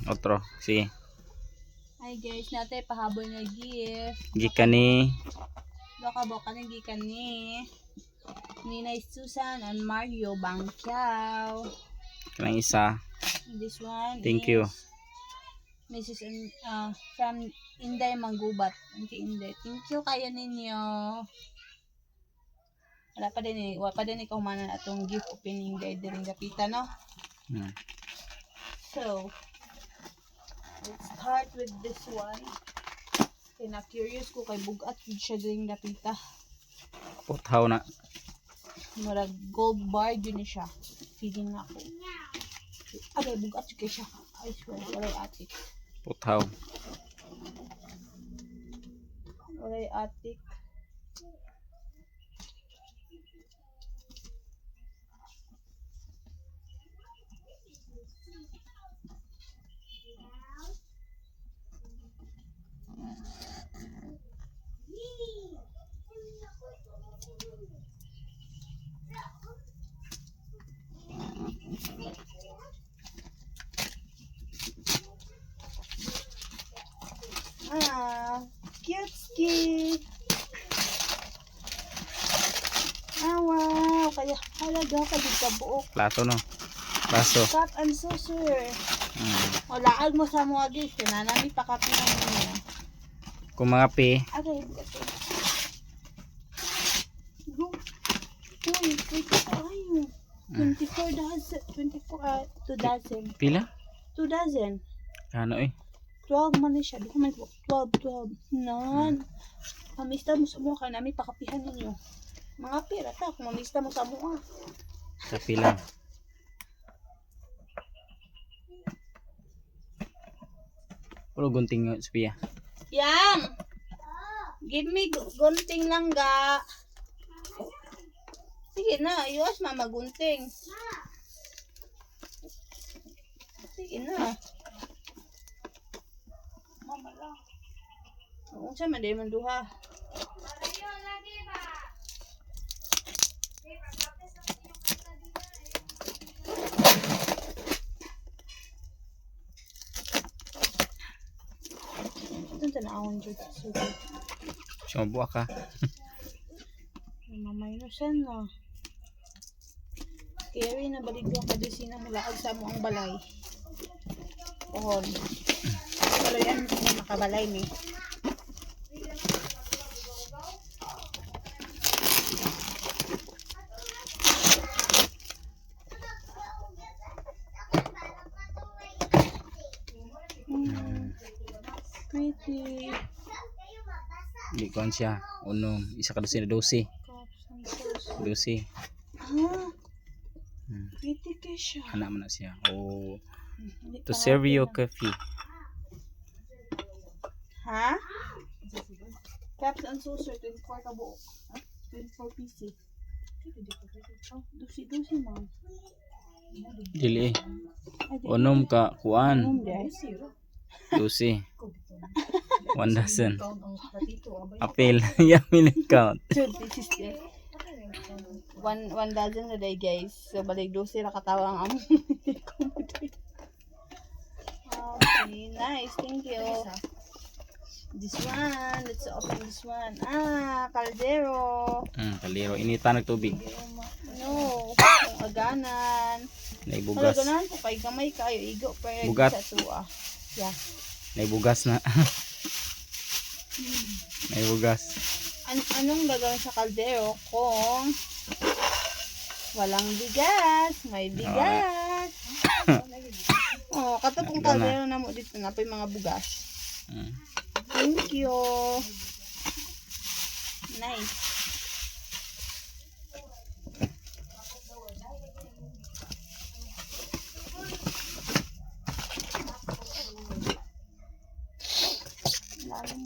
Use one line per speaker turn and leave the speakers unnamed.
Otro. Sige.
Hi guys, natay pahabol nga gift.
Gikan ni
Boka na gikan ni Ninay Susan and Mario Bangkiao.
kanang isa.
This one
Thank
is
you.
Mrs. From Inday Manggubat. Auntie Inday. Thank you kayo ninyo. Wala pa din ikaw manan atong gift opening guide din gapita, no? So, let's start with this one. Kaya na-curious ko kay bugat yun siya din gapita.
Puthaw na.
Murag gold bar yun siya. Feeling na ako. Agay, bugat yun siya. I swear, walay atik.
Puthaw.
Walay atik. Cute ski. Wow. Kaya halaga ka dito buok.
Plato no. Baso.
Cup and saucer. O, laag mo sa mga gift. Nanami pakapinan niya.
Kung mga pi.
Okay, go. Uy, wait tayo. 24 dozen. 2 dozen.
Pila?
2 dozen.
Ano eh?
12 man siya. Di ko man 12. Nan. Mamista mo sa mukha. Nami pakapihan ninyo. Mga pera ta. Kung mamista mo sa mukha.
Sa pila. Puro gunting yung Sophia.
Yang! Give me gunting lang ga. Sige na. Iwas mama gunting. Sige na. Mama lang. Kung siya man, di man duha. Ito na akong dyan.
Sumabuha ka.
Mamay no siya na. Kaya rin nabaligyan ka din sinamulaag sa mo ang balay. Pohon. Balay yan, makabalay ni. Pretty.
Hindi ko siya. Unom. Isa ka dosi na dosi.
Cups and sauce.
Dosi.
Ah, pretty ka siya.
Anak mo na siya. Oh.
Hindi
To
pa
serve
natin
you
na-
coffee.
Ha? Cups and saucer, 24 ka buok. 24 PC. Oh, dusi ma'am.
Dili eh.
Ay, di-
Unom ka. Kuan.
Anong guys?
Dosi. 1 dozen. Apel. Yamin count.
So, this is the one dozen na day guys. So, balik dosi na katawa ang among. Okay, nice. Thank you. This one. Let's open this one. Caldero.
Kaliro. Initan ng tubig.
No. Aganan.
Naibugas.
Aganan ko kay gamay kayo. Igo pa rin
Bugat.
sa tuwa. Yeah.
Naibugas na. Naibugas.
Anong gagawin sa kaldero kung walang bigas? May bigas. Oh, katapong
Wala na.
kaldero na mo dito na pa yung mga bugas.
Mm.
Thank you. Nice. Lalim